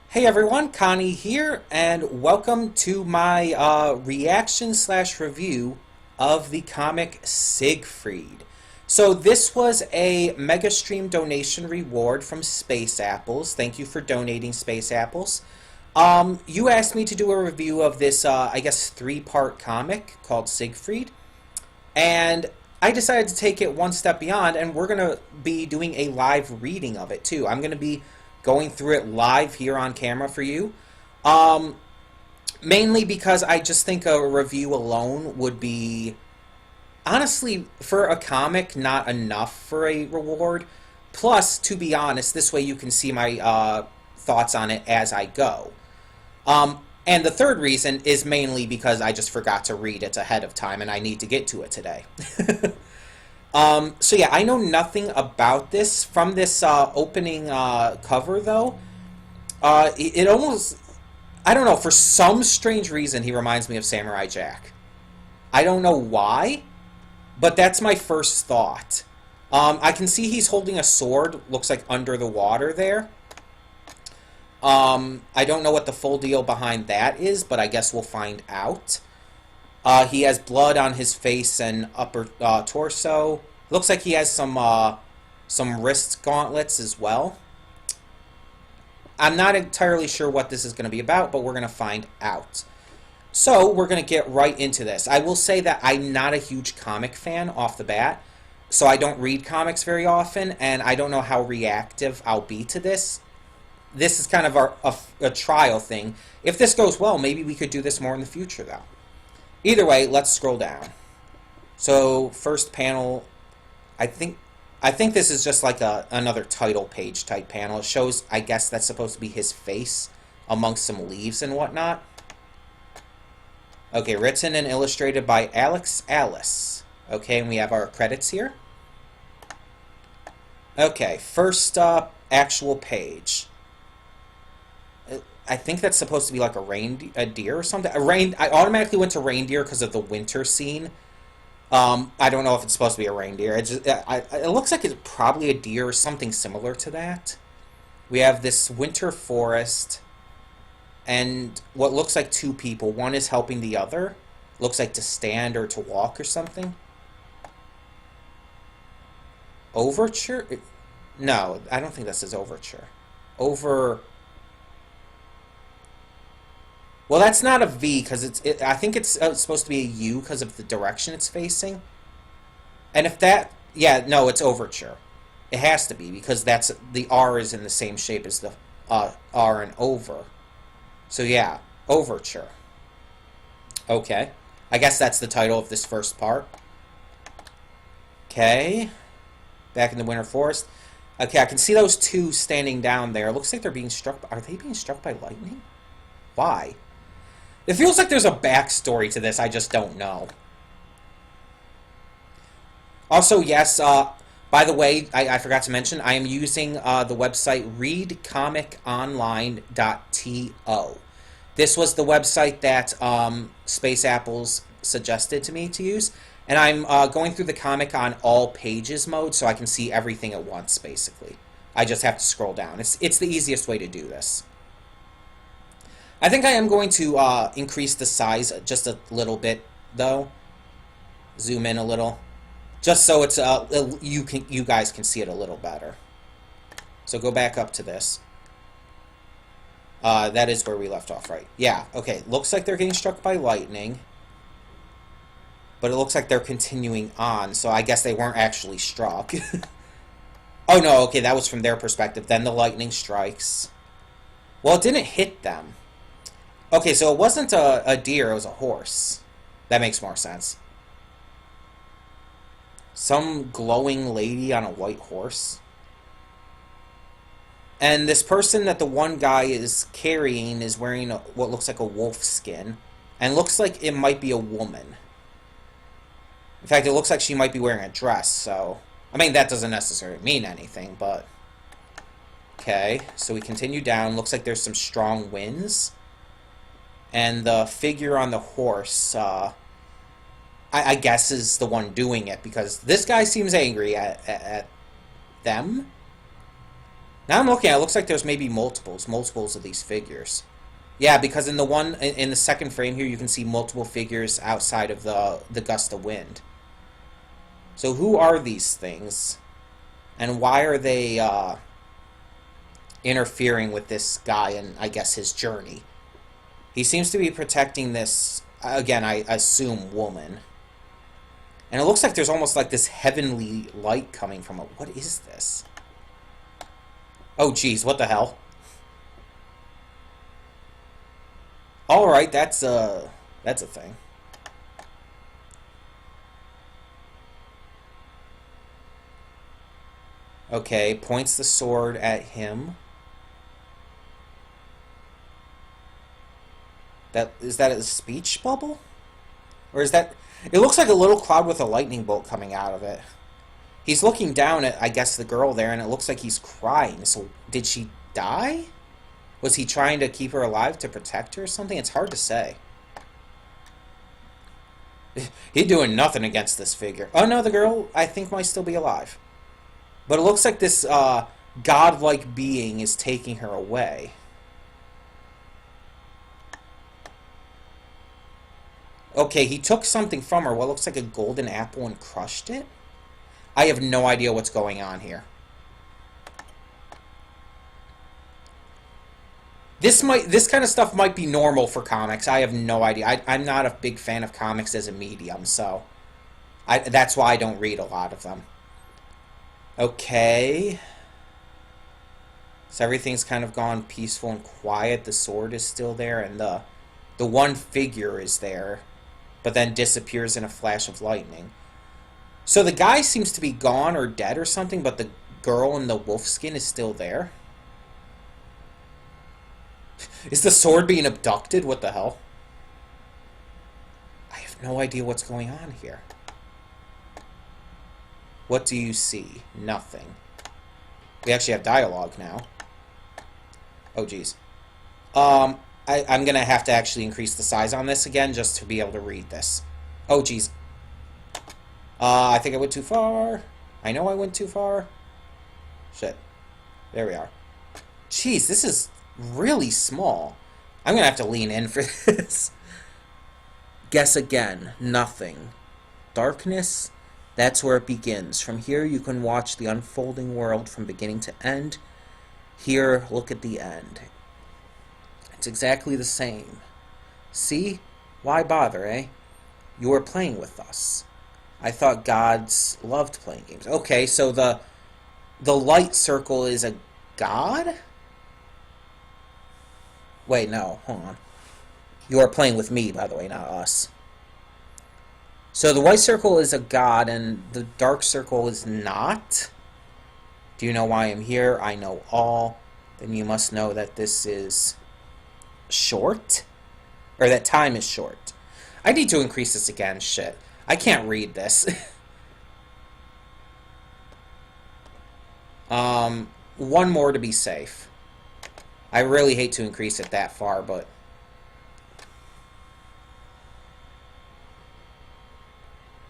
Hey everyone, Connie here, and welcome to my reaction slash review of the comic Siegfried. So this was a Mega Stream donation reward from Space Apples. Thank you for donating, Space Apples. You asked me to do a review of this, I guess, three-part comic called Siegfried, and I decided to take it one step beyond, and we're going to be doing a live reading of it too. I'm going to be going through it live here on camera for you. Um, Mainly because I just think a review alone would be, honestly, for a comic, not enough for a reward. Plus, to be honest, this way you can see my thoughts on it as I go. And the third reason is mainly because I just forgot to read it ahead of time and I need to get to it today. So yeah, I know nothing about this. From this opening cover, though, it almost, I don't know, for some strange reason, he reminds me of Samurai Jack. I don't know why, but that's my first thought. I can see he's holding a sword, looks like under the water there. I don't know what the full deal behind that is, but I guess we'll find out. He has blood on his face and upper torso. Looks like he has some wrist gauntlets as well. I'm not entirely sure what this is going to be about, but we're going to find out. So we're going to get right into this. I will say that I'm not a huge comic fan off the bat, so I don't read comics very often, and I don't know how reactive I'll be to this. This is kind of a trial thing. If this goes well, maybe we could do this more in the future, though. Either way, let's scroll down. So, first panel, I think this is just like another title page type panel. It shows, I guess that's supposed to be his face amongst some leaves and whatnot. Okay, written and illustrated by Alex Alice. Okay, and we have our credits here. Okay, first up, actual page. I think that's supposed to be like a deer or something. I automatically went to reindeer because of the winter scene. I don't know if it's supposed to be a reindeer. It looks like it's probably a deer or something similar to that. We have this winter forest, and what looks like two people. One is helping the other. Looks like to stand or to walk or something. Overture? No, I don't think that says overture. Over... Well, that's not a V because I think it's supposed to be a U because of the direction it's facing. And if that, yeah, no, it's overture. It has to be because that's the R is in the same shape as the R and over. So yeah, overture. Okay, I guess that's the title of this first part. Okay, back in the winter forest. Okay, I can see those two standing down there. It looks like they're being struck. Are they being struck by lightning? Why? It feels like there's a backstory to this, I just don't know. Also, yes, by the way, I forgot to mention, I am using the website readcomiconline.to. This was the website that Space Apples suggested to me to use, and I'm going through the comic on all pages mode, so I can see everything at once, basically. I just have to scroll down. It's the easiest way to do this. I think I am going to increase the size just a little bit, though. Zoom in a little, just so it's you guys can see it a little better. So go back up to this. That is where we left off, right? Yeah. Okay. Looks like they're getting struck by lightning, but it looks like they're continuing on. So I guess they weren't actually struck. Oh no. Okay, that was from their perspective. Then the lightning strikes. Well, it didn't hit them. Okay, so it wasn't a deer, it was a horse. That makes more sense. Some glowing lady on a white horse. And this person that the one guy is carrying is wearing what looks like a wolf skin. And looks like it might be a woman. In fact, it looks like she might be wearing a dress, so... I mean, that doesn't necessarily mean anything, but... Okay, so we continue down. Looks like there's some strong winds. And the figure on the horse, I guess, is the one doing it, because this guy seems angry at them. Now I'm looking at it, looks like there's maybe multiples of these figures. Yeah, because in the one in the second frame here, you can see multiple figures outside of the gust of wind. So who are these things, and why are they interfering with this guy and I guess his journey? He seems to be protecting this, again, I assume, woman. And it looks like there's almost like this heavenly light coming from it. What is this? Oh, geez, what the hell? Alright, that's a thing. Okay, points the sword at him. Is that a speech bubble? Or is that... It looks like a little cloud with a lightning bolt coming out of it. He's looking down at, I guess, the girl there, and it looks like he's crying. So, did she die? Was he trying to keep her alive to protect her or something? It's hard to say. He's doing nothing against this figure. Oh, no, the girl, I think, might still be alive. But it looks like this godlike being is taking her away. Okay, he took something from her, what looks like a golden apple, and crushed it? I have no idea what's going on here. This kind of stuff might be normal for comics. I have no idea. I'm not a big fan of comics as a medium, so that's why I don't read a lot of them. Okay. So everything's kind of gone peaceful and quiet. The sword is still there, and the one figure is there, but then disappears in a flash of lightning. So the guy seems to be gone or dead or something, but the girl in the wolf skin is still there. Is the sword being abducted? What the hell? I have no idea what's going on here. What do you see? Nothing. We actually have dialogue now. Oh, geez. I'm going to have to actually increase the size on this again just to be able to read this. Oh, geez. I think I went too far. I know I went too far. Shit. There we are. Jeez, this is really small. I'm going to have to lean in for this. Guess again. Nothing. Darkness? That's where it begins. From here you can watch the unfolding world from beginning to end. Here, look at the end. It's exactly the same. See? Why bother, eh? You are playing with us. I thought gods loved playing games. Okay, so the light circle is a god? Wait, no, hold on. You are playing with me, by the way, not us. So the white circle is a god, and the dark circle is not. Do you know why I'm here? I know all. Then you must know that this is short? Or that time is short. I need to increase this again, shit. I can't read this. One more to be safe. I really hate to increase it that far, but...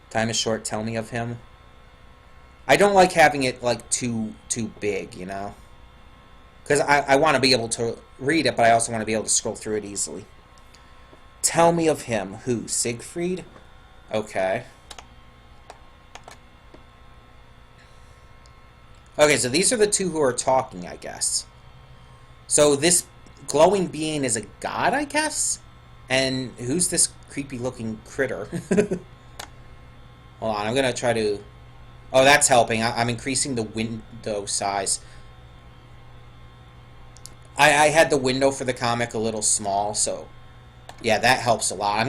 Time is short, tell me of him. I don't like having it, like, too big, you know? Because I want to be able to read it, but I also want to be able to scroll through it easily. Tell me of him. Who? Siegfried? Okay. Okay, so these are the two who are talking, I guess. So this glowing being is a god, I guess? And who's this creepy-looking critter? Hold on, I'm going to try to... Oh, that's helping. I'm increasing the window size. I had the window for the comic a little small, so... Yeah, that helps a lot.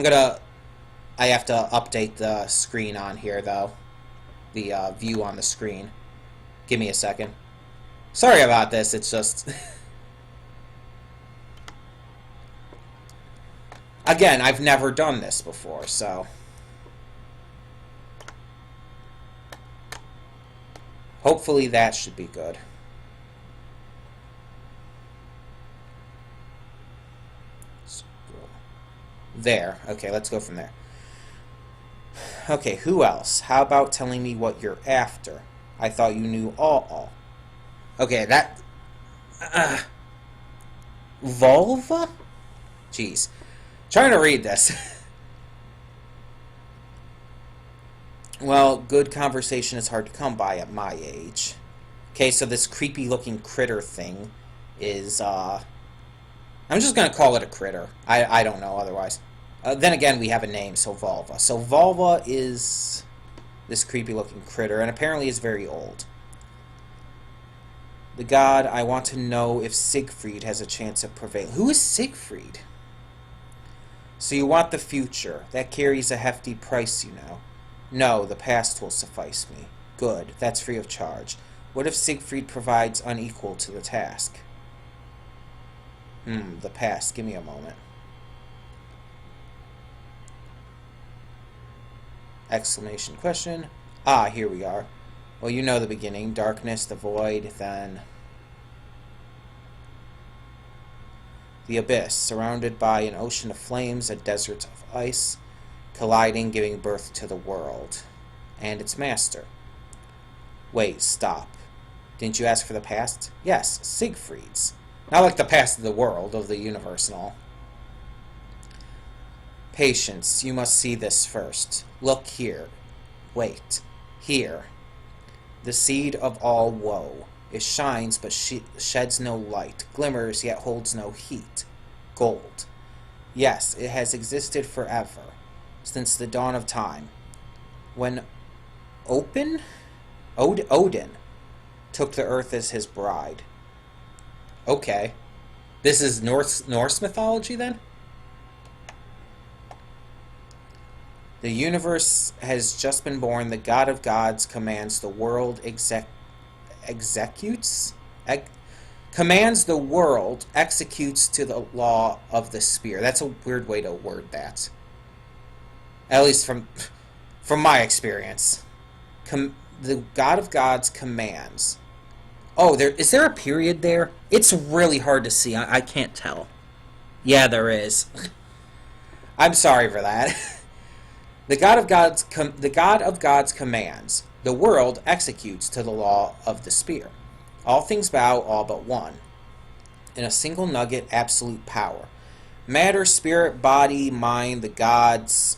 I have to update the screen on here, though. The view on the screen. Give me a second. Sorry about this, it's just... Again, I've never done this before, so... Hopefully that should be good. There. Okay, let's go from there. Okay, who else? How about telling me what you're after? I thought you knew all. Okay, that... Vulva? Jeez. Trying to read this. Well, good conversation is hard to come by at my age. Okay, so this creepy looking critter thing is, I'm just gonna call it a critter. I don't know otherwise. Then again, we have a name, so Vulva. So Vulva is this creepy looking critter, and apparently is very old. The god, I want to know if Siegfried has a chance of prevailing. Who is Siegfried? So you want the future. That carries a hefty price, you know. No, the past will suffice me. Good, that's free of charge. What if Siegfried provides unequal to the task? The past. Give me a moment. Exclamation question. Ah, here we are. Well, you know the beginning. Darkness, the void, then the abyss, surrounded by an ocean of flames, a desert of ice, colliding, giving birth to the world and its master. Wait, stop. Didn't you ask for the past? Yes, Siegfried's. Not like the past of the world, of the universe and all. Patience, you must see this first. Look here. Wait. Here. The seed of all woe. It shines, but sheds no light. Glimmers, yet holds no heat. Gold. Yes, it has existed forever, since the dawn of time. When Odin took the earth as his bride. Okay. This is Norse mythology, then? The universe has just been born. The god of gods commands the world commands the world, executes to the law of the spear. That's a weird way to word that. At least from my experience. The god of gods commands. Oh, is there a period there? It's really hard to see. I can't tell. Yeah, there is. I'm sorry for that. The god of gods commands. The world executes to the law of the spear. All things bow, all but one. In a single nugget, absolute power. Matter, spirit, body, mind, the gods,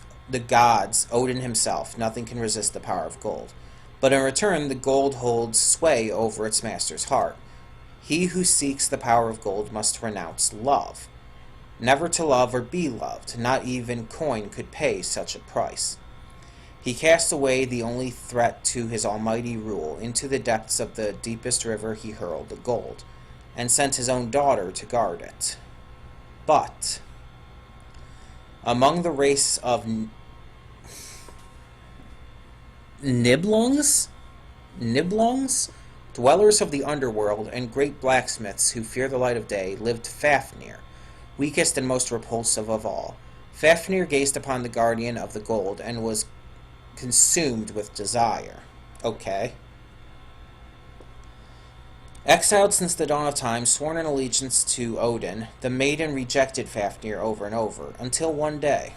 Odin himself. Nothing can resist the power of gold. But in return, the gold holds sway over its master's heart. He who seeks the power of gold must renounce love. Never to love or be loved. Not even coin could pay such a price. He cast away the only threat to his almighty rule. Into the depths of the deepest river he hurled the gold, and sent his own daughter to guard it. But among the race of Nibelungs, dwellers of the underworld, and great blacksmiths who fear the light of day, lived Fafnir, weakest and most repulsive of all. Fafnir gazed upon the guardian of the gold and was consumed with desire. Okay. Exiled since the dawn of time, sworn in allegiance to Odin, the maiden rejected Fafnir over and over, until one day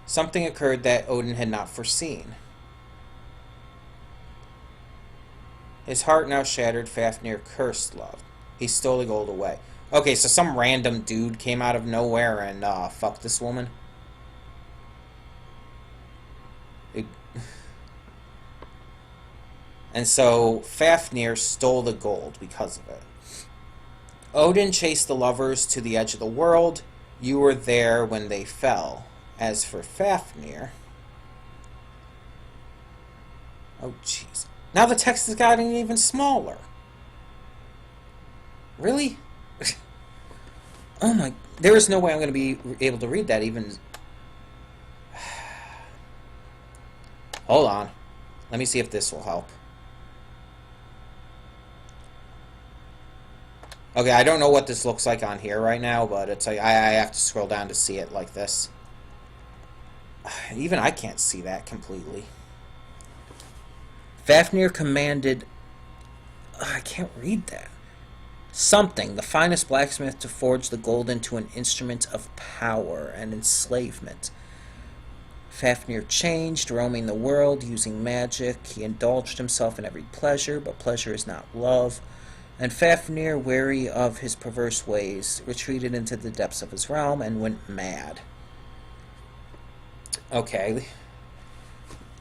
something occurred that Odin had not foreseen. His heart now shattered, Fafnir cursed love. He stole the gold away. Okay, so some random dude came out of nowhere and fucked this woman. And so Fafnir stole the gold because of it. Odin chased the lovers to the edge of the world. You were there when they fell. As for Fafnir... Oh, jeez. Now the text has gotten even smaller. Really? Oh my... There is no way I'm going to be able to read that even... Hold on. Let me see if this will help. Okay, I don't know what this looks like on here right now, but it's like I have to scroll down to see it like this. Even I can't see that completely. Fafnir commanded... I can't read that. Something, the finest blacksmith, to forge the gold into an instrument of power and enslavement. Fafnir changed, roaming the world, using magic. He indulged himself in every pleasure, but pleasure is not love. And Fafnir, wary of his perverse ways, retreated into the depths of his realm and went mad. Okay.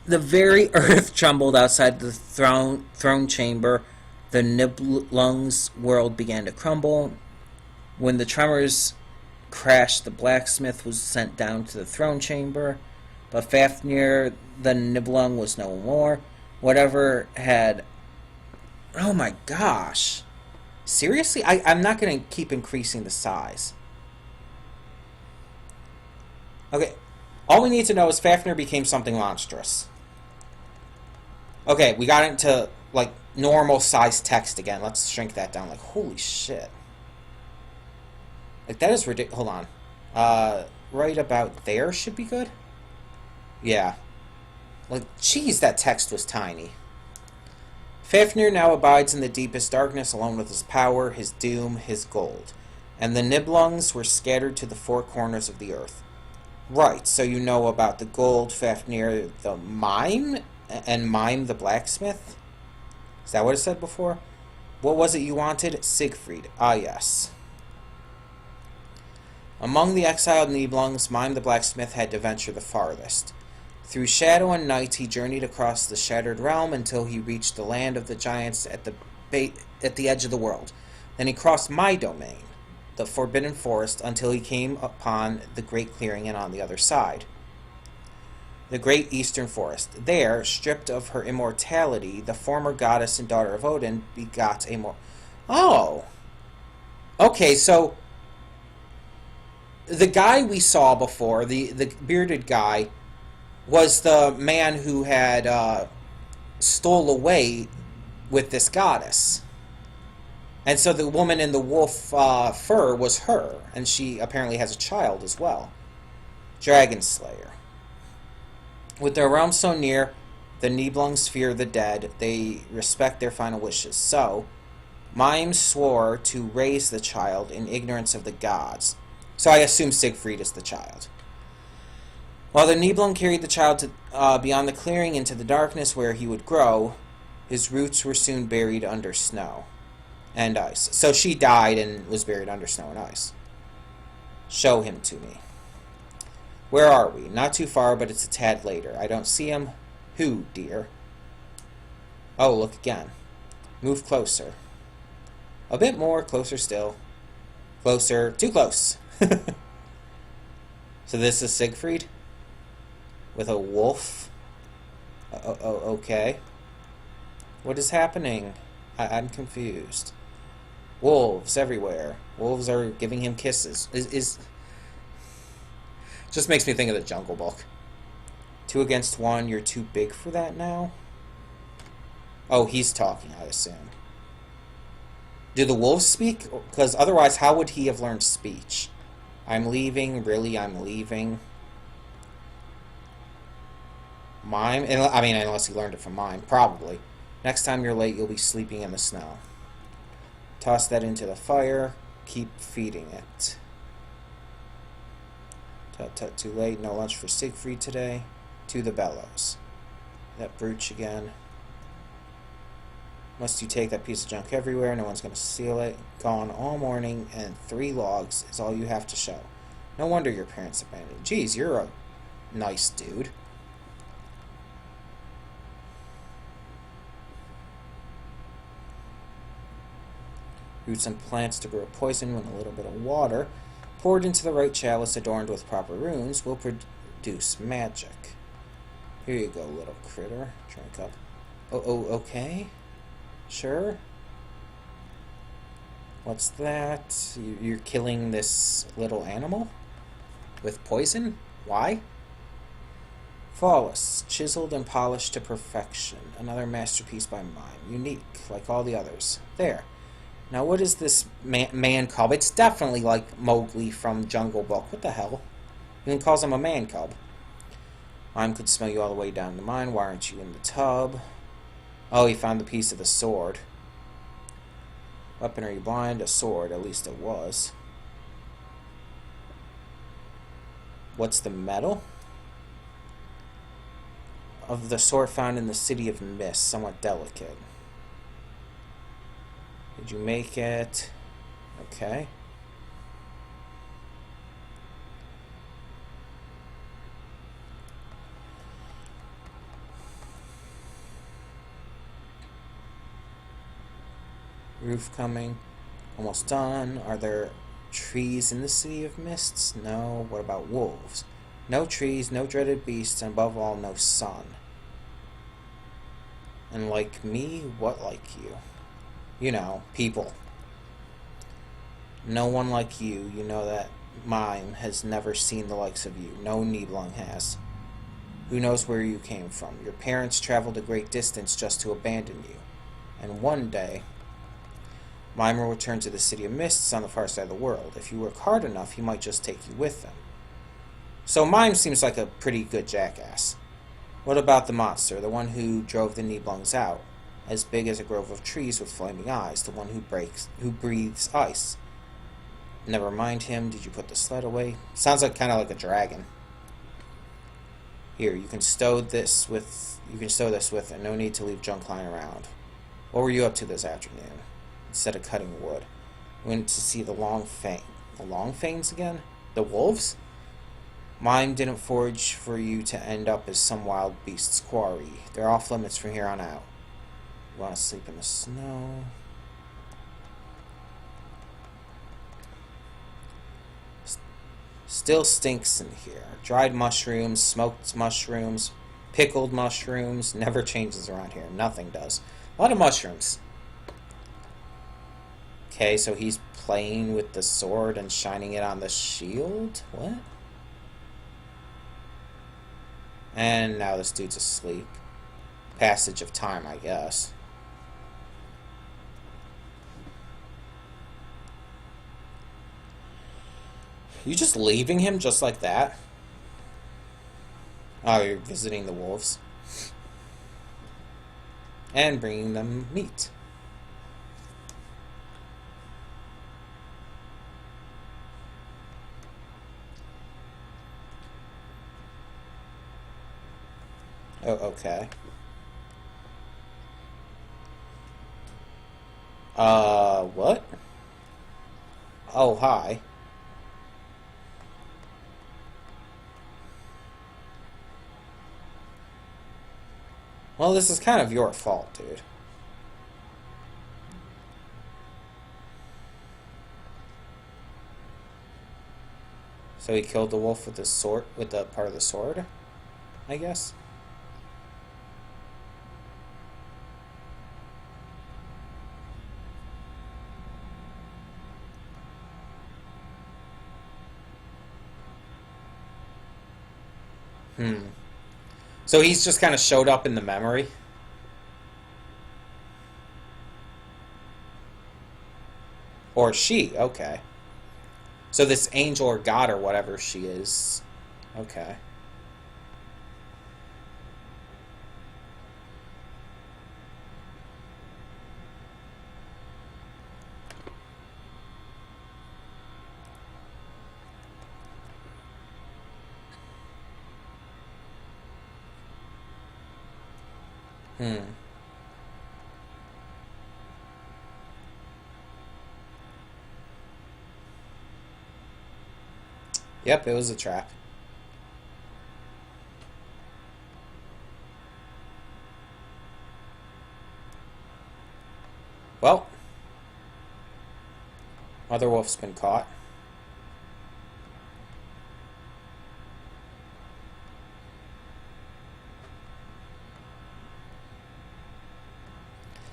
The very earth trembled outside the throne chamber. The Nibelung's world began to crumble. When the tremors crashed, the blacksmith was sent down to the throne chamber. But Fafnir, the Nibelung, was no more. Whatever had... Oh my gosh. Seriously? I'm not going to keep increasing the size. Okay. All we need to know is Fafnir became something monstrous. Okay, we got into, like, normal size text again. Let's shrink that down. Like, holy shit. Like, that is ridiculous. Hold on. Right about there should be good? Yeah. Like, geez, that text was tiny. Fafnir now abides in the deepest darkness, alone with his power, his doom, his gold. And the Nibelungs were scattered to the four corners of the earth. Right, so you know about the gold, Fafnir the mime, and Mime the blacksmith? Is that what it said before? What was it you wanted? Siegfried. Ah, yes. Among the exiled Nibelungs, Mime the blacksmith had to venture the farthest. Through shadow and night, he journeyed across the shattered realm until he reached the land of the giants at the edge of the world. Then he crossed my domain, the forbidden forest, until he came upon the great clearing and on the other side. The great eastern forest. There, stripped of her immortality, the former goddess and daughter of Odin begot a more... Oh! Okay, so... The guy we saw before, the bearded guy, was the man who had stole away with this goddess. And so the woman in the wolf fur was her, and she apparently has a child as well. Dragon Slayer. With their realm so near, the Nibelungs fear the dead. They respect their final wishes. So, Mime swore to raise the child in ignorance of the gods. So I assume Siegfried is the child. While the Nibelung carried the child to, beyond the clearing into the darkness where he would grow, his roots were soon buried under snow and ice. So she died and was buried under snow and ice. Show him to me. Where are we? Not too far, but it's a tad later. I don't see him. Who, dear? Oh, look again. Move closer. A bit more. Closer still. Closer. Too close. So this is Siegfried? With a wolf? Okay. What is happening? I'm confused. Wolves everywhere. Wolves are giving him kisses. Just makes me think of the Jungle Book. 2 against 1, you're too big for that now? Oh, he's talking, I assume. Do the wolves speak? Because otherwise, how would he have learned speech? I'm leaving. Really, I'm leaving. Mime? I mean, unless he learned it from Mime. Probably. Next time you're late, you'll be sleeping in the snow. Toss that into the fire. Keep feeding it. Tut tut, too late. No lunch for Siegfried today. To the bellows. That brooch again. Must you take that piece of junk everywhere? No one's going to steal it. Gone all morning, and 3 logs is all you have to show. No wonder your parents abandoned. Geez, you're a nice dude. Roots and plants to grow poison when a little bit of water poured into the right chalice adorned with proper runes will produce magic. Here you go, little critter. Drink up. Oh, okay. Sure. What's that? You're killing this little animal? With poison? Why? Flawless. Chiseled and polished to perfection. Another masterpiece by Mime. Unique, like all the others. There. Now what is this man cub? It's definitely like Mowgli from Jungle Book. What the hell? Even calls him a man cub. Mime could smell you all the way down the mine. Why aren't you in the tub? Oh, he found the piece of the sword. Weapon, are you blind? A sword, at least it was. What's the metal? Of the sort found in the city of Mist, somewhat delicate. Did you make it? Okay. Roof coming. Almost done. Are there trees in the City of Mists? No. What about wolves? No trees, no dreaded beasts, and above all, no sun. And like me, what like you? You know, people. No one like you. You know that mime has never seen the likes of you. No Nibelung has. Who knows where you came from? Your parents traveled a great distance just to abandon you. And one day, Mime will return to the City of Mists on the far side of the world. If you work hard enough, he might just take you with him. So Mime seems like a pretty good jackass. What about the monster, the one who drove the Nibelungs out? As big as a grove of trees with flaming eyes, the one who breathes ice. Never mind him. Did you put the sled away? Sounds like kind of like a dragon. Here, you can stow this with, and no need to leave junk lying around. What were you up to this afternoon? Instead of cutting wood, went to see the Longfangs again? The wolves? Mine didn't forage for you to end up as some wild beast's quarry. They're off limits from here on out. You want to sleep in the snow? Still stinks in here. Dried mushrooms, smoked mushrooms, pickled mushrooms. Never changes around here. Nothing does. A lot of mushrooms. Okay, so he's playing with the sword and shining it on the shield? What? And now this dude's asleep. Passage of time, I guess. You just leaving him just like that? Oh, you're visiting the wolves. And bringing them meat. Oh, okay. What? Oh, hi. Well, this is kind of your fault, dude. So he killed the wolf with the sword, with the part of the sword, I guess. So he's just kind of showed up in the memory. Or she, okay. So this angel or god or whatever she is. Okay. Yep, it was a trap. Well, Mother Wolf's been caught.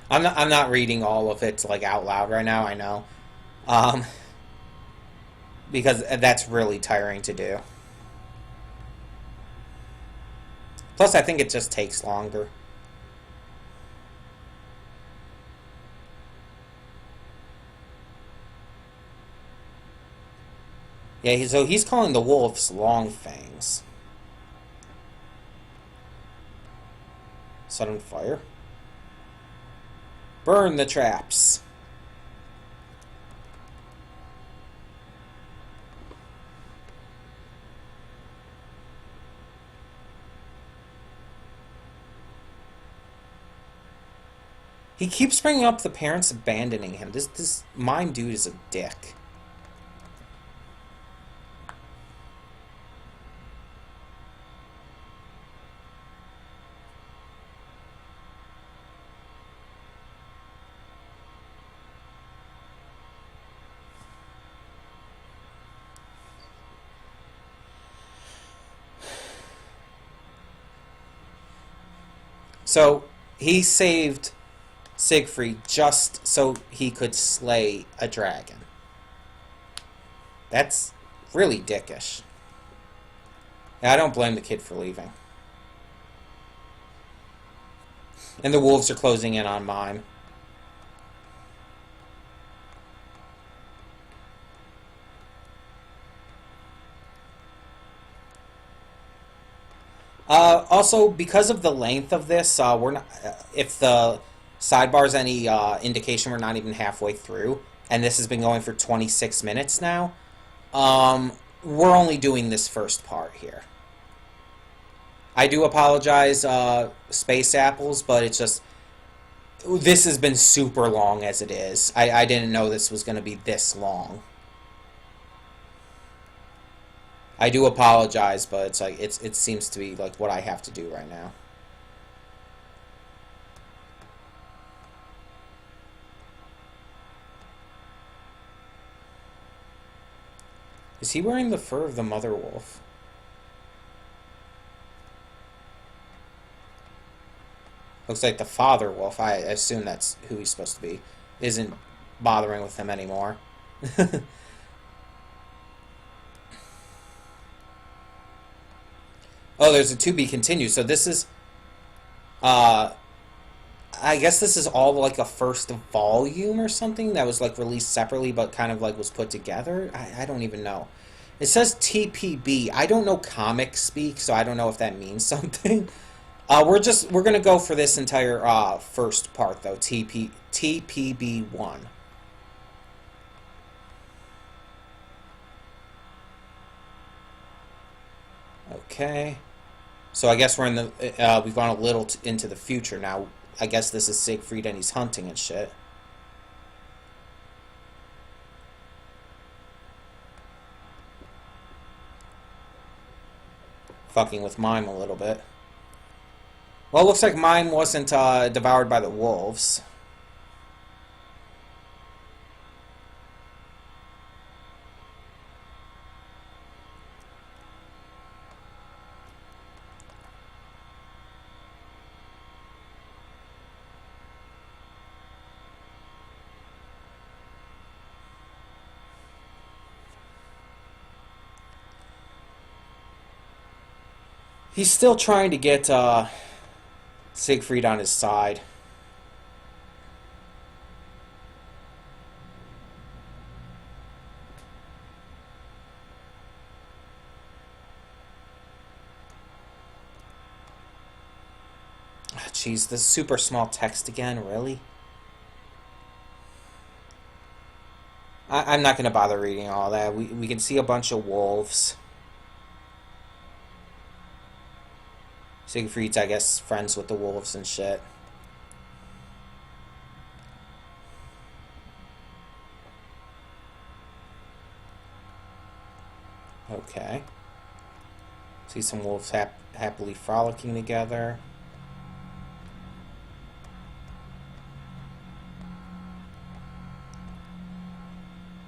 I'm not reading all of it like out loud right now, I know. Um, because that's really tiring to do. Plus, I think it just takes longer. Yeah, so he's calling the wolves Longfangs. Sudden fire. Burn the traps. He keeps bringing up the parents abandoning him. This mime dude is a dick. So he saved Siegfried just so he could slay a dragon. That's really dickish. Yeah, I don't blame the kid for leaving. And the wolves are closing in on Mime. Also, because of the length of this, we're not. If the sidebar's any indication, we're not even halfway through, and this has been going for 26 minutes now. We're only doing this first part here. I do apologize, Space Apples, but it's just this has been super long as it is. I didn't know this was going to be this long. I do apologize, but it's like it seems to be like what I have to do right now. Is he wearing the fur of the mother wolf? Looks like the father wolf, I assume that's who he's supposed to be, isn't bothering with him anymore. Oh, there's a to be continued. So this is, I guess this is all like a first volume or something that was like released separately, but kind of like was put together. I don't even know. It says TPB. I don't know comic speak, so I don't know if that means something. We're gonna go for this entire first part though. TPB1. Okay. So I guess we're in the we've gone a little into the future now. I guess this is Siegfried and he's hunting and shit. Fucking with Mime a little bit. Well, it looks like Mime wasn't devoured by the wolves. He's still trying to get Siegfried on his side. Jeez, this super small text again, really? I'm not going to bother reading all that. We can see a bunch of wolves. Siegfried's, I guess, friends with the wolves and shit. Okay. See some wolves happily frolicking together.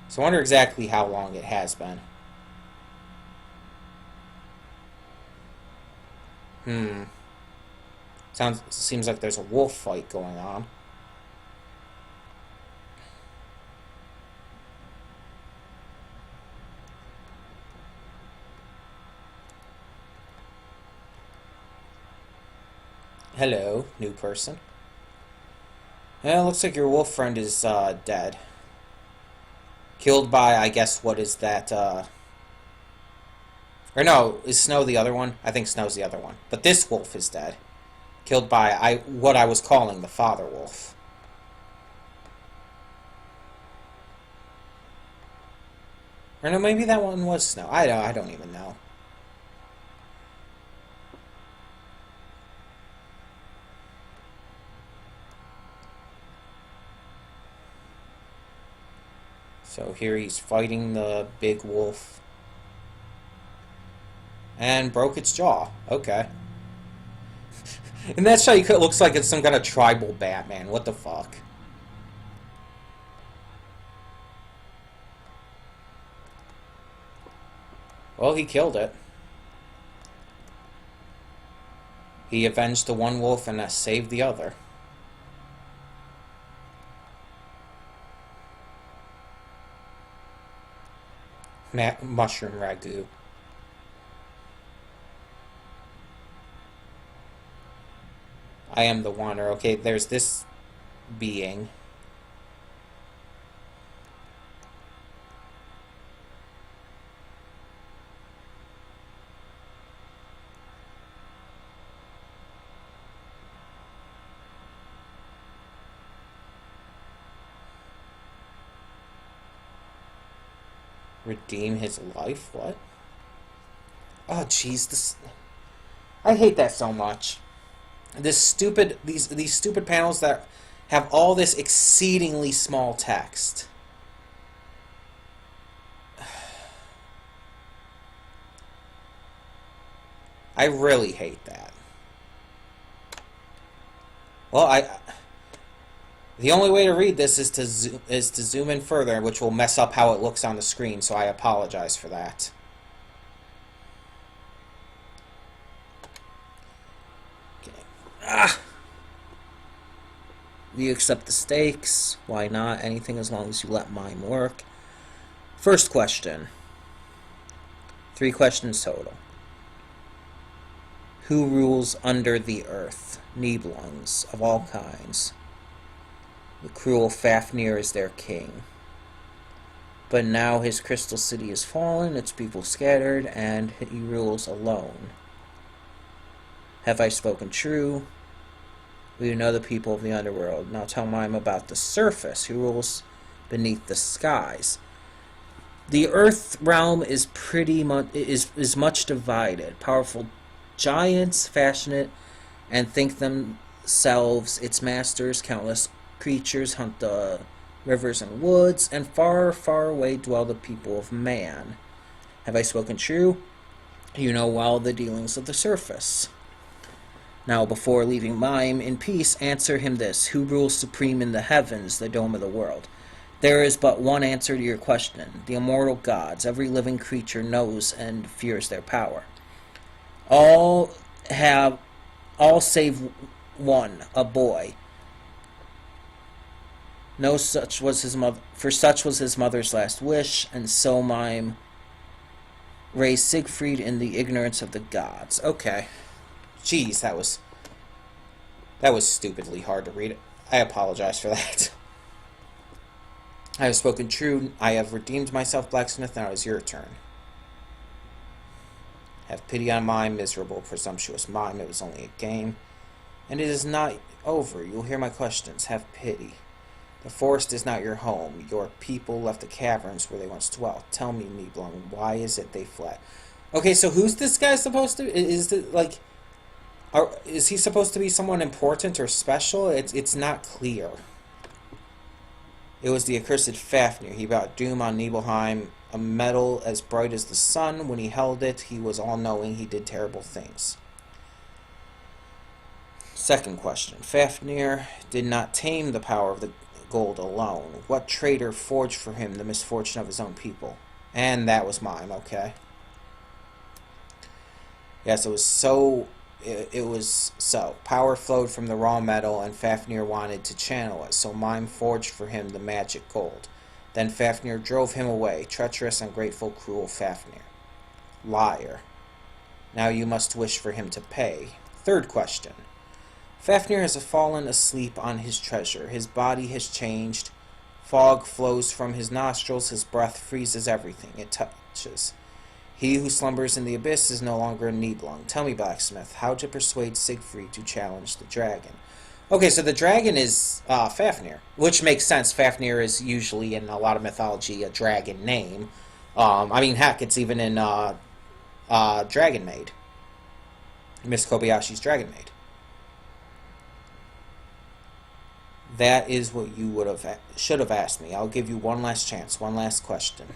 So I wonder exactly how long it has been. Seems like there's a wolf fight going on. Hello, new person. Yeah, looks like your wolf friend is dead. Killed by, I guess, what is that, or no, is Snow the other one? I think Snow's the other one. But this wolf is dead. Killed by what I was calling the father wolf. Or no, maybe that one was Snow. I don't even know. So here he's fighting the big wolf. And broke its jaw. Okay. In that shot, it looks like it's some kind of tribal Batman. What the fuck? Well, he killed it. He avenged the one wolf and saved the other. Mushroom ragu. I am the wanderer. Okay, there's this being. Redeem his life? What? Oh, jeez, this... I hate that so much. This stupid... These stupid panels that have all this exceedingly small text. I really hate that. Well, the only way to read this is to zoom in further, which will mess up how it looks on the screen, so I apologize for that. Okay. Do you accept the stakes? Why not? Anything as long as you let mime work. First question. 3 questions total. Who rules under the earth? Nibelungs of all kinds. The cruel Fafnir is their king. But now his crystal city is fallen, its people scattered, and he rules alone. Have I spoken true? Will you know the people of the underworld? Now tell mime about the surface, who rules beneath the skies. The earth realm is pretty much is much divided. Powerful giants fashion it and think themselves its masters. Countless creatures hunt the rivers and woods, and far, far away dwell the people of man. Have I spoken true? You know well the dealings of the surface. Now, before leaving mime in peace, answer him this. Who rules supreme in the heavens, the dome of the world? There is but one answer to your question. The immortal gods. Every living creature knows and fears their power. All save one, a boy. No, such was his mother. For such was his mother's last wish, and so mime raised Siegfried in the ignorance of the gods. Okay, jeez, that was stupidly hard to read. I apologize for that. I have spoken true. I have redeemed myself, blacksmith. Now it is your turn. Have pity on mime, miserable, presumptuous mime. It was only a game, and it is not over. You will hear my questions. Have pity. The forest is not your home. Your people left the caverns where they once dwelt. Tell me, Nibelung, why is it they fled? Okay, so who's this guy supposed to? Is he supposed to be someone important or special? It's not clear. It was the accursed Fafnir. He brought doom on Nibelheim, a metal as bright as the sun. When he held it, he was all-knowing. He did terrible things. Second question. Fafnir did not tame the power of the gold alone. What traitor forged for him the misfortune of his own people? And that was mime, okay. Yes, it was so. Power flowed from the raw metal, and Fafnir wanted to channel it, so mime forged for him the magic gold. Then Fafnir drove him away. Treacherous, ungrateful, cruel Fafnir. Liar. Now you must wish for him to pay. Third question. Fafnir has fallen asleep on his treasure. His body has changed. Fog flows from his nostrils. His breath freezes everything it touches. He who slumbers in the abyss is no longer a Nibelung. Tell me, blacksmith, how to persuade Siegfried to challenge the dragon. Okay, so the dragon is Fafnir, which makes sense. Fafnir is usually, in a lot of mythology, a dragon name. I mean, heck, it's even in Dragon Maid. Miss Kobayashi's Dragon Maid. That is what you should have asked me. I'll give you one last chance, one last question.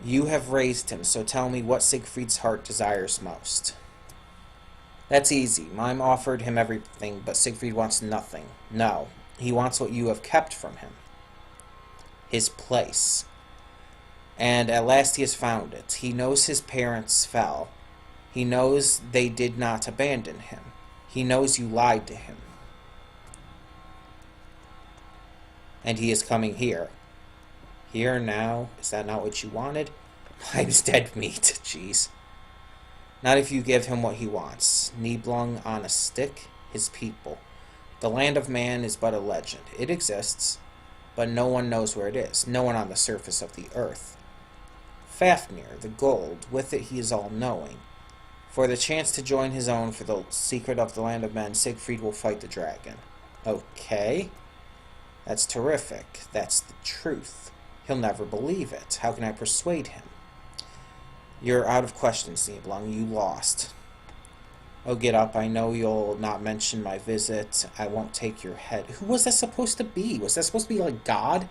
You have raised him, so tell me what Siegfried's heart desires most. That's easy. Mime offered him everything, but Siegfried wants nothing. No, he wants what you have kept from him. His place. And at last he has found it. He knows his parents fell. He knows they did not abandon him. He knows you lied to him. And he is coming here. Here now? Is that not what you wanted? Mime's dead meat. Jeez. Not if you give him what he wants. Nibelung on a stick, his people. The land of man is but a legend. It exists, but no one knows where it is. No one on the surface of the earth. Fafnir, the gold, with it he is all-knowing. For the chance to join his own for the secret of the land of men, Siegfried will fight the dragon. Okay. That's terrific. That's the truth. He'll never believe it. How can I persuade him? You're out of questions, Nibelung. You lost. Oh, get up. I know you'll not mention my visit. I won't take your head. Who was that supposed to be? Was that supposed to be like God?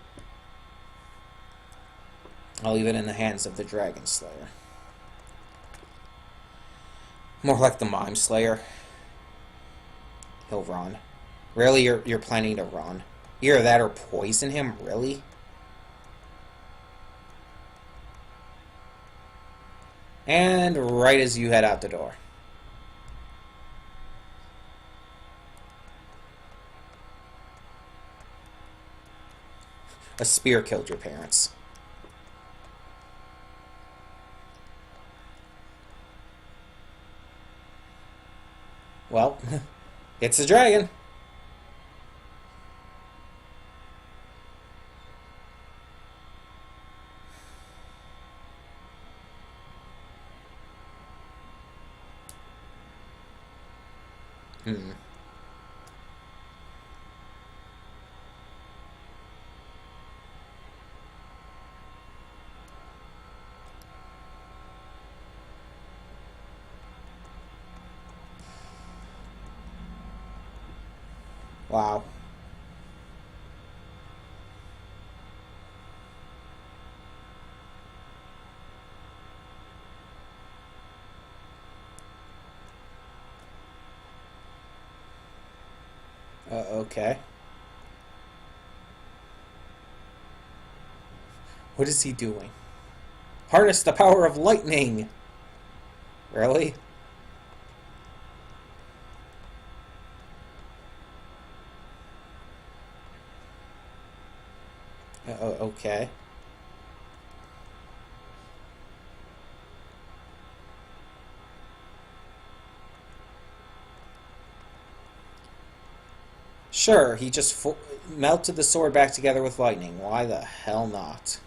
I'll leave it in the hands of the Dragon Slayer. More like the Mime Slayer. He'll run. Really? You're planning to run? Either that or poison him? Really? And right as you head out the door. A spear killed your parents. Well, it's a dragon. Hmm. Wow. Okay. What is he doing? Harness the power of lightning! Really? Okay. Sure, he just melted the sword back together with lightning. Why the hell not?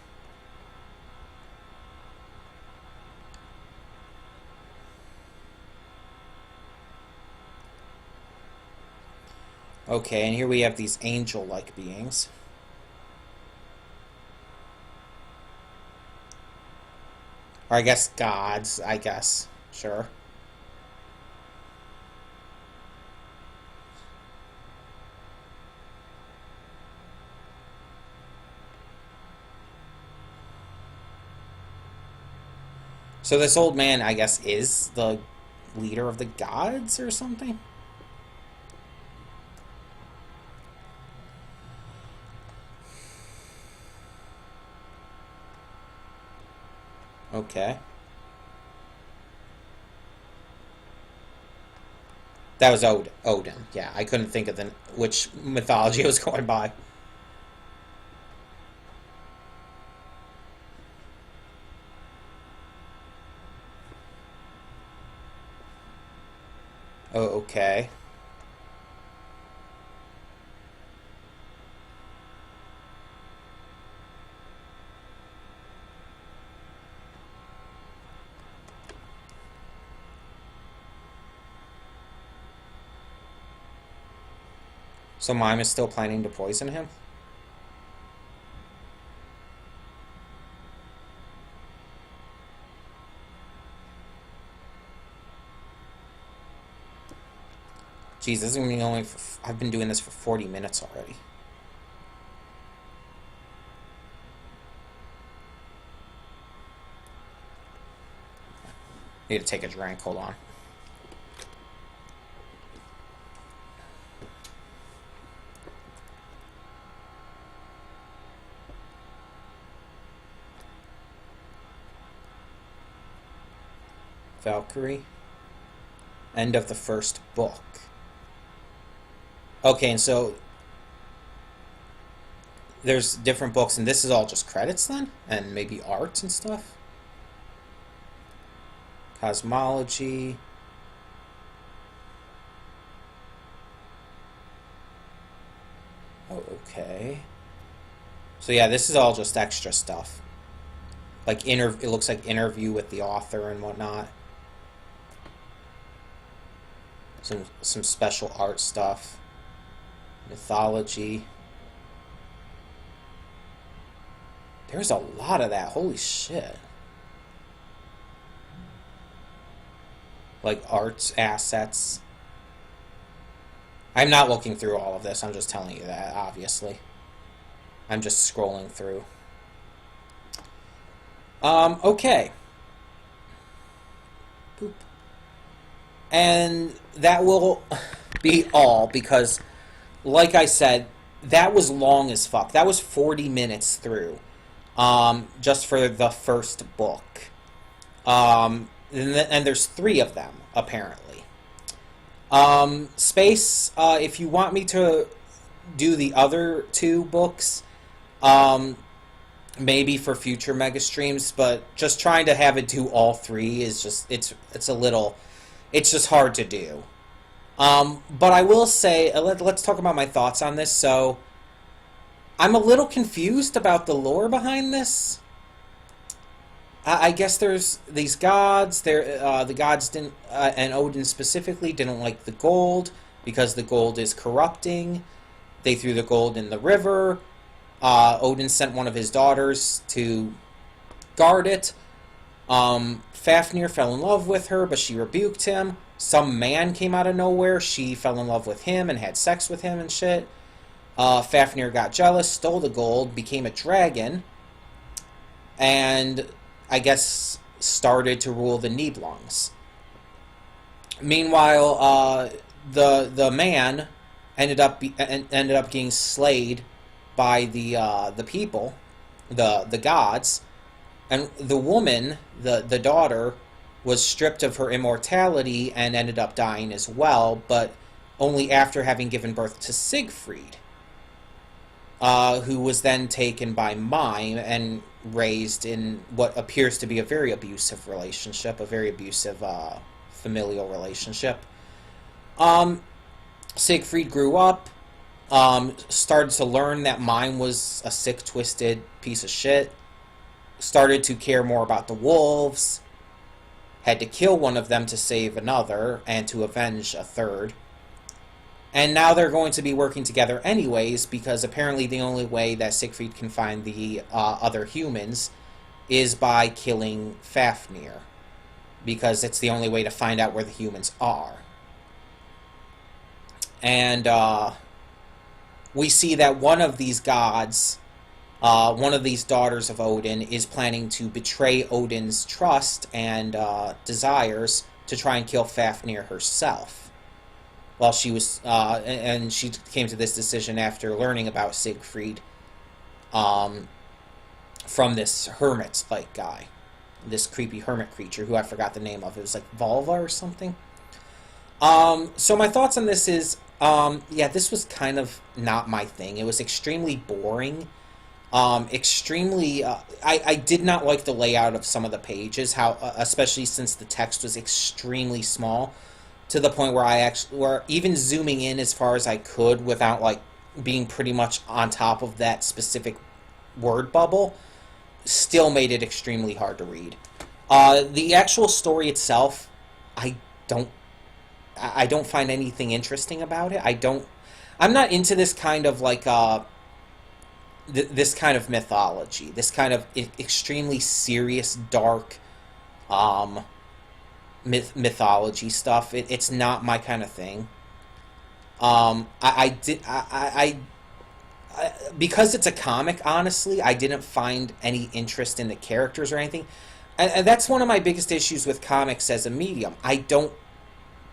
Okay, and here we have these angel-like beings. Or I guess gods, I guess. Sure. So this old man, I guess, is the leader of the gods or something? Okay. That was Odin. Yeah, I couldn't think of which mythology I was going by. Oh, okay. So Mime is still planning to poison him? Jeez, this is gonna be only. I've been doing this for 40 minutes already. Need to take a drink. Hold on. Valkyrie. End of the first book. Okay, and so there's different books, and this is all just credits then? And maybe art and stuff? Cosmology. Oh, okay. So yeah, this is all just extra stuff. Like it looks like interview with the author and whatnot. Some special art stuff. Mythology. There's a lot of that. Holy shit. Like arts, assets. I'm not looking through all of this. I'm just telling you that, obviously. I'm just scrolling through. Okay. Boop. And that will be all because, like I said, that was long as fuck. That was 40 minutes through. Just for the first book. And there's 3 of them, apparently. Space, if you want me to do the other 2 books, maybe for future mega streams, but just trying to have it do all 3 is just, it's just hard to do. But I will say, let's talk about my thoughts on this. So, I'm a little confused about the lore behind this. I guess there's these gods. The gods didn't, and Odin specifically, didn't like the gold because the gold is corrupting. They threw the gold in the river. Odin sent one of his daughters to guard it. Fafnir fell in love with her, but she rebuked him. Some man came out of nowhere. She fell in love with him and had sex with him and shit. Fafnir got jealous, stole the gold, became a dragon, and I guess started to rule the Nibelungs. Meanwhile, the man ended up getting slayed by the people, the gods, and the woman, the daughter, was stripped of her immortality and ended up dying as well, but only after having given birth to Siegfried, who was then taken by Mime and raised in what appears to be a very abusive relationship, a very abusive familial relationship. Siegfried grew up, started to learn that Mime was a sick, twisted piece of shit, started to care more about the wolves, had to kill one of them to save another, and to avenge a third. And now they're going to be working together anyways, because apparently the only way that Siegfried can find the other humans is by killing Fafnir, because it's the only way to find out where the humans are. And we see that one of these gods, one of these daughters of Odin, is planning to betray Odin's trust and desires to try and kill Fafnir herself. While she was, and she came to this decision after learning about Siegfried from this hermit-like guy, this creepy hermit creature who I forgot the name of. It was like Volva or something. So my thoughts on this is, yeah, this was kind of not my thing. It was extremely boring. I did not like the layout of some of the pages, especially since the text was extremely small, to the point where even zooming in as far as I could without like being pretty much on top of that specific word bubble still made it extremely hard to read. The actual story itself, I don't find anything interesting about it. I'm not into this kind of like this kind of mythology, this kind of extremely serious, dark mythology stuff. It's not my kind of thing. I did because it's a comic. Honestly, I didn't find any interest in the characters or anything, and that's one of my biggest issues with comics as a medium. I don't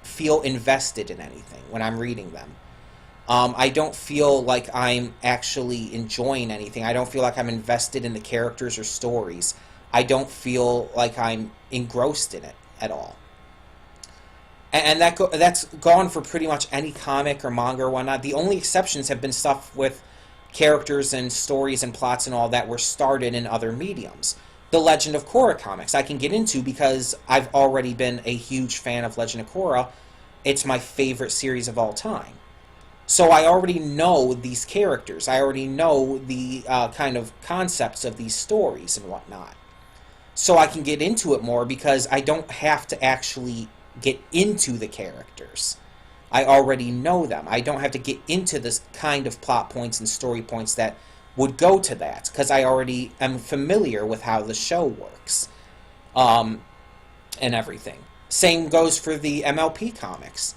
feel invested in anything when I'm reading them. I don't feel like I'm actually enjoying anything. I don't feel like I'm invested in the characters or stories. I don't feel like I'm engrossed in it at all. And that's gone for pretty much any comic or manga or whatnot. The only exceptions have been stuff with characters and stories and plots and all that were started in other mediums. The Legend of Korra comics I can get into because I've already been a huge fan of Legend of Korra. It's my favorite series of all time. So I already know these characters. I already know the kind of concepts of these stories and whatnot. So I can get into it more because I don't have to actually get into the characters. I already know them. I don't have to get into this kind of plot points and story points that would go to that because I already am familiar with how the show works and everything. Same goes for the MLP comics.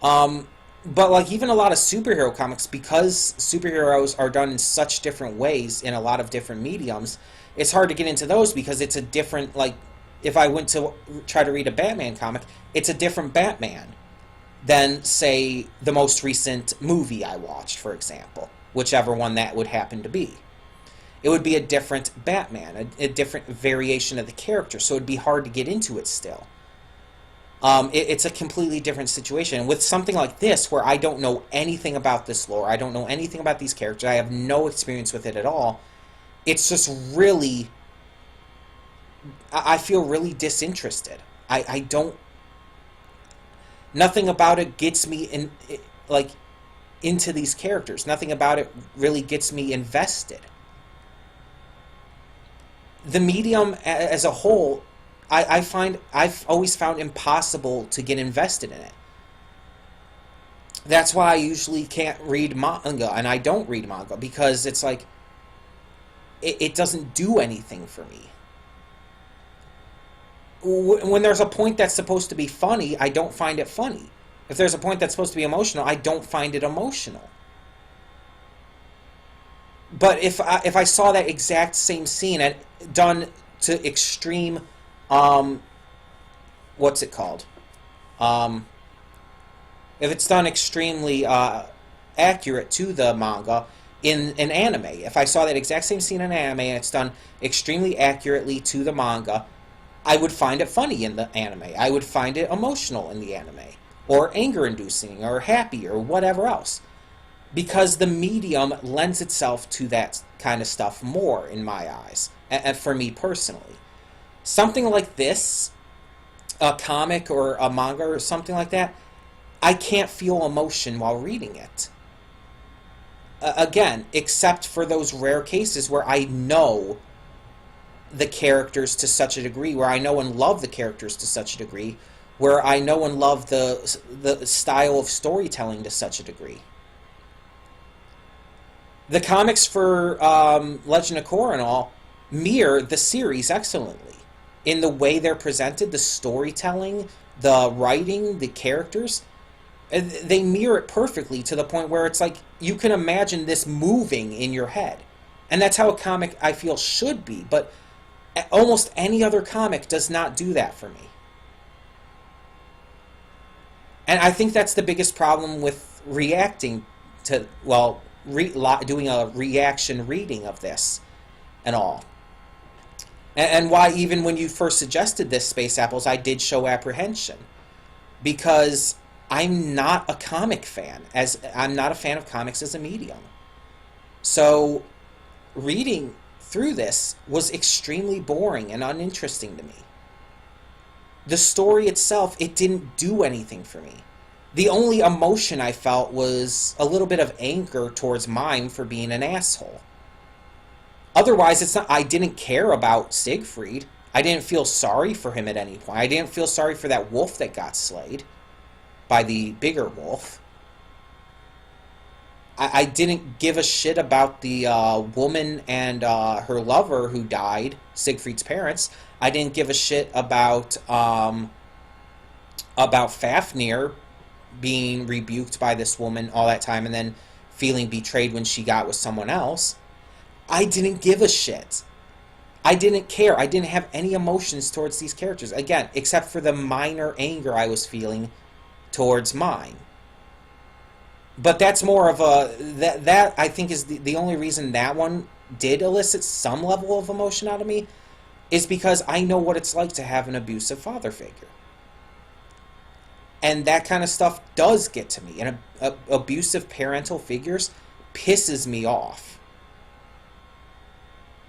But like even a lot of superhero comics, because superheroes are done in such different ways in a lot of different mediums, it's hard to get into those because it's a different, like, if I went to try to read a Batman comic, it's a different Batman than, say, the most recent movie I watched, for example, whichever one that would happen to be. It would be a different Batman, a different variation of the character, so it'd be hard to get into it still. It's a completely different situation. And with something like this, where I don't know anything about this lore, I don't know anything about these characters, I have no experience with it at all, it's just really... I feel really disinterested. I don't... Nothing about it gets me in, like, into these characters. Nothing about it really gets me invested. The medium as a whole, I've always found impossible to get invested in it. That's why I usually can't read manga, and I don't read manga, because it's like, it doesn't do anything for me. When there's a point that's supposed to be funny, I don't find it funny. If there's a point that's supposed to be emotional, I don't find it emotional. But if I saw that exact same scene done to extreme, what's it called? If it's done extremely accurate to the manga in an anime, if I saw that exact same scene in an anime and it's done extremely accurately to the manga, I would find it funny in the anime. I would find it emotional in the anime, or anger-inducing, or happy, or whatever else. Because the medium lends itself to that kind of stuff more, in my eyes, and for me personally. Something like this, a comic or a manga or something like that, I can't feel emotion while reading it. Again, except for those rare cases where I know the characters to such a degree, where I know and love the characters to such a degree, where I know and love the style of storytelling to such a degree. The comics for Legend of Korra and all mirror the series excellently. In the way they're presented, the storytelling, the writing, the characters, they mirror it perfectly to the point where it's like you can imagine this moving in your head. And that's how a comic, I feel, should be. But almost any other comic does not do that for me. And I think that's the biggest problem with reacting to, well, doing a reaction reading of this and all. And why even when you first suggested this, Space Apples, I did show apprehension. Because I'm not a comic fan. I'm not a fan of comics as a medium. So reading through this was extremely boring and uninteresting to me. The story itself, it didn't do anything for me. The only emotion I felt was a little bit of anger towards Mime for being an asshole. Otherwise, it's not. I didn't care about Siegfried. I didn't feel sorry for him at any point. I didn't feel sorry for that wolf that got slayed by the bigger wolf. I didn't give a shit about the woman and her lover who died, Siegfried's parents. I didn't give a shit about Fafnir being rebuked by this woman all that time and then feeling betrayed when she got with someone else, I didn't give a shit. I didn't care. I didn't have any emotions towards these characters. Again, except for the minor anger I was feeling towards mine. But that's more of a... That I think is the only reason that one did elicit some level of emotion out of me is because I know what it's like to have an abusive father figure. And that kind of stuff does get to me. And abusive parental figures pisses me off.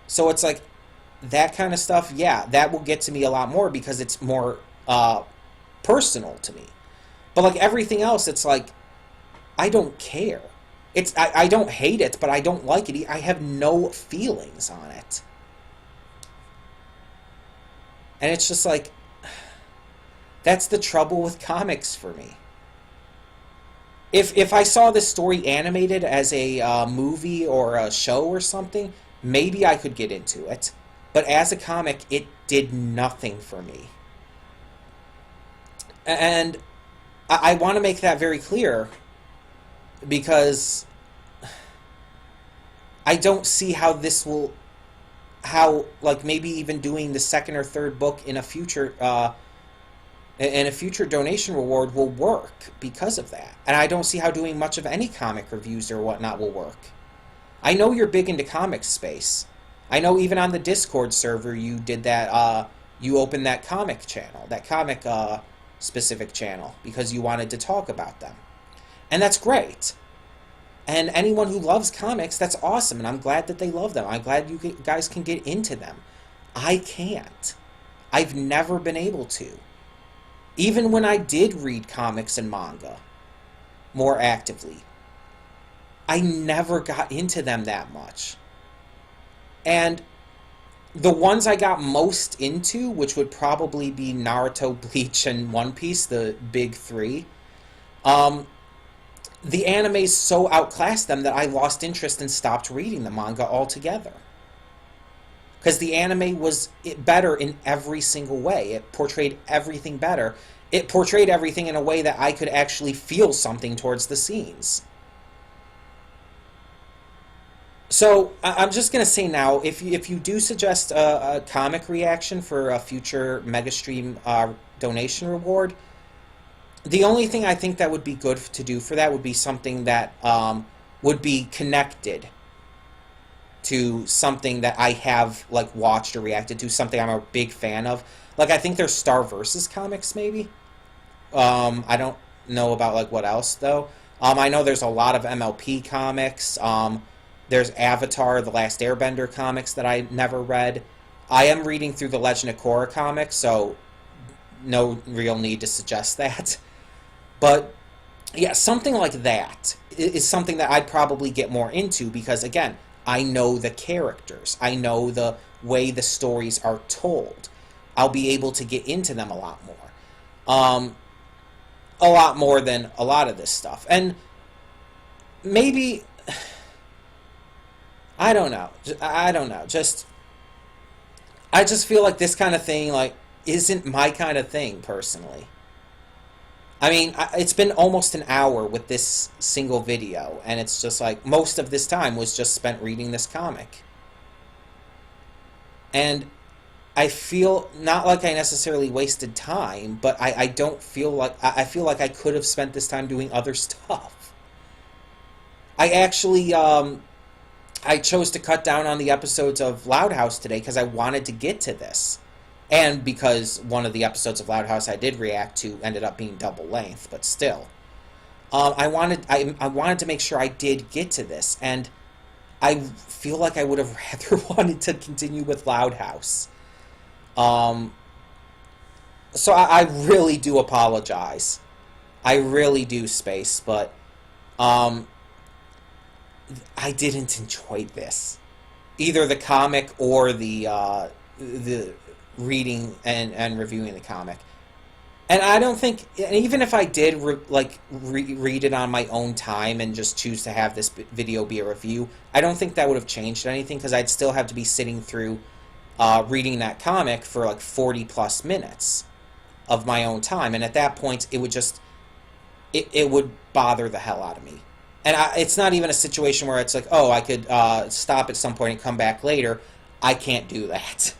So it's like, that kind of stuff, yeah, that will get to me a lot more because it's more personal to me. But like everything else, it's like, I don't care. I don't hate it, but I don't like it. I have no feelings on it. And it's just like, that's the trouble with comics for me. If I saw this story animated as a movie or a show or something, maybe I could get into it. But as a comic, it did nothing for me. And I want to make that very clear because I don't see how this will, like maybe even doing the second or third book in a future donation reward will work because of that. And I don't see how doing much of any comic reviews or whatnot will work. I know you're big into comic space. I know even on the Discord server you did that, you opened that comic channel, that comic specific channel, because you wanted to talk about them. And that's great. And anyone who loves comics, that's awesome, and I'm glad that they love them. I'm glad you guys can get into them. I can't. I've never been able to. Even when I did read comics and manga more actively, I never got into them that much. And the ones I got most into, which would probably be Naruto, Bleach, and One Piece, the big three, the animes so outclassed them that I lost interest and stopped reading the manga altogether. Because the anime was better in every single way. It portrayed everything better. It portrayed everything in a way that I could actually feel something towards the scenes. So, I'm just going to say now, if you do suggest a comic reaction for a future Megastream donation reward, the only thing I think that would be good to do for that would be something that would be connected to something that I have like watched or reacted to, something I'm a big fan of. Like, I think there's Star Versus comics, maybe. I don't know about like what else though. I know there's a lot of MLP comics. There's Avatar: The Last Airbender comics that I never read. I am reading through the Legend of Korra comics, so no real need to suggest that. But yeah, something like that is something that I'd probably get more into because, again, I know the characters. I know the way the stories are told. I'll be able to get into them a lot more. A lot more than a lot of this stuff. And maybe... I don't know. I just feel like this kind of thing, like, isn't my kind of thing, personally. I mean, it's been almost an hour with this single video, and it's just like, most of this time was just spent reading this comic. And I feel, not like I necessarily wasted time, but I don't feel like, I feel like I could have spent this time doing other stuff. I actually, I chose to cut down on the episodes of Loud House today because I wanted to get to this. And because one of the episodes of Loud House I did react to ended up being double length, but still. I wanted to make sure I did get to this, and I feel like I would have rather wanted to continue with Loud House. So I really do apologize. I really do, Space, but I didn't enjoy this. Either the comic or the reading and reviewing the comic. And I don't think, and even if I did read it on my own time and just choose to have this video be a review, I don't think that would have changed anything because I'd still have to be sitting through reading that comic for like 40 plus minutes of my own time. And at that point, it it would bother the hell out of me. And it's not even a situation where it's like, oh, I could stop at some point and come back later. I can't do that.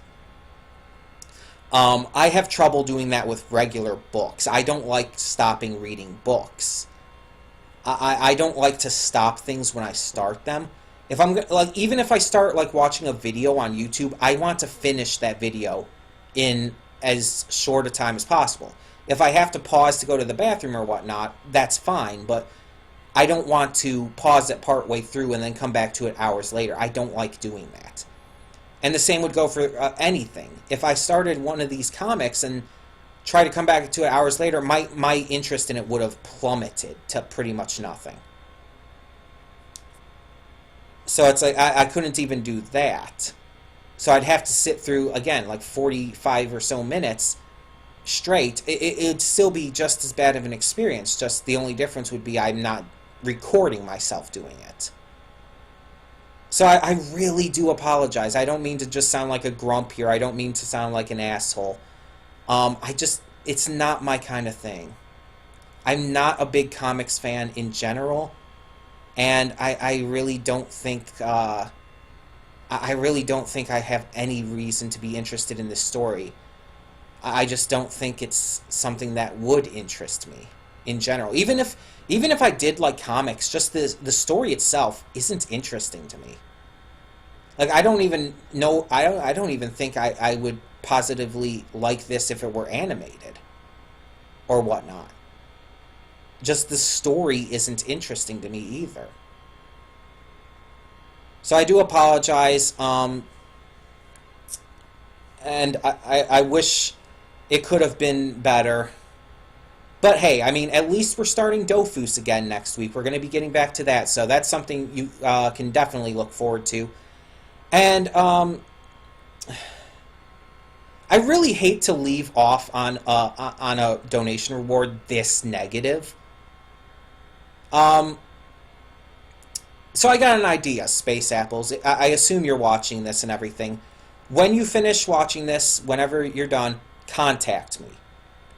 I have trouble doing that with regular books. I don't like stopping reading books. I don't like to stop things when I start them. If I'm like, even if I start like watching a video on YouTube, I want to finish that video in as short a time as possible. If I have to pause to go to the bathroom or whatnot, that's fine, but I don't want to pause it part way through and then come back to it hours later. I don't like doing that. And the same would go for anything. If I started one of these comics and try to come back to it hours later, my interest in it would have plummeted to pretty much nothing. So it's like I couldn't even do that. So I'd have to sit through, again, like 45 or so minutes straight. It'd still be just as bad of an experience. Just the only difference would be I'm not recording myself doing it. So I really do apologize. I don't mean to just sound like a grump here. I don't mean to sound like an asshole. It's not my kind of thing. I'm not a big comics fan in general, and I really don't think I have any reason to be interested in this story. I just don't think it's something that would interest me in general. Even if I did like comics, just the story itself isn't interesting to me. Like, I don't even know, I don't even think I would positively like this if it were animated or whatnot. Just the story isn't interesting to me either. So I do apologize, and I wish it could have been better. But hey, I mean, at least we're starting Dofus again next week. We're going to be getting back to that, so that's something you can definitely look forward to. And I really hate to leave off on a donation reward this negative. So I got an idea, Space Apples. I assume you're watching this and everything. When you finish watching this, whenever you're done, contact me.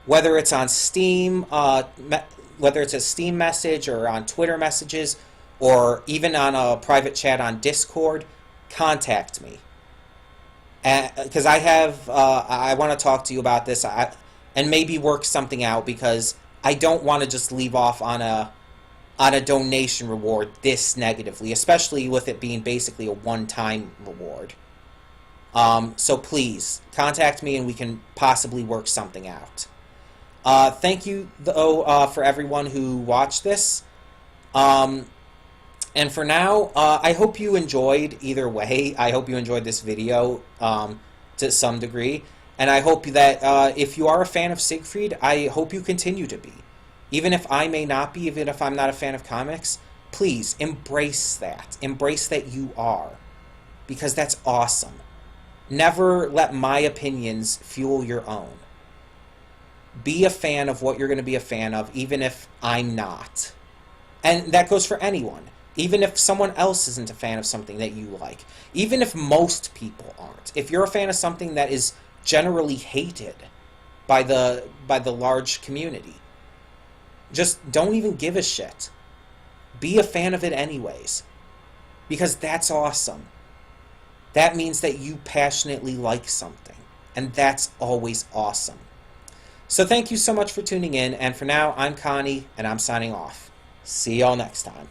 Whether it's on Steam, whether it's a Steam message or on Twitter messages, or even on a private chat on Discord, contact me. Because I want to talk to you about this and maybe work something out, because I don't want to just leave off on a donation reward this negatively, especially with it being basically a one-time reward. So please, contact me and we can possibly work something out. Thank you, though, for everyone who watched this. And for now, I hope you enjoyed either way. I hope you enjoyed this video to some degree. And I hope that if you are a fan of Siegfried, I hope you continue to be. Even if I may not be, even if I'm not a fan of comics, please embrace that. Embrace that you are. Because that's awesome. Never let my opinions fuel your own. Be a fan of what you're going to be a fan of, even if I'm not. And that goes for anyone. Even if someone else isn't a fan of something that you like. Even if most people aren't. If you're a fan of something that is generally hated by the large community, just don't even give a shit. Be a fan of it anyways. Because that's awesome. That means that you passionately like something. And that's always awesome. So thank you so much for tuning in. And for now, I'm Connie, and I'm signing off. See y'all next time.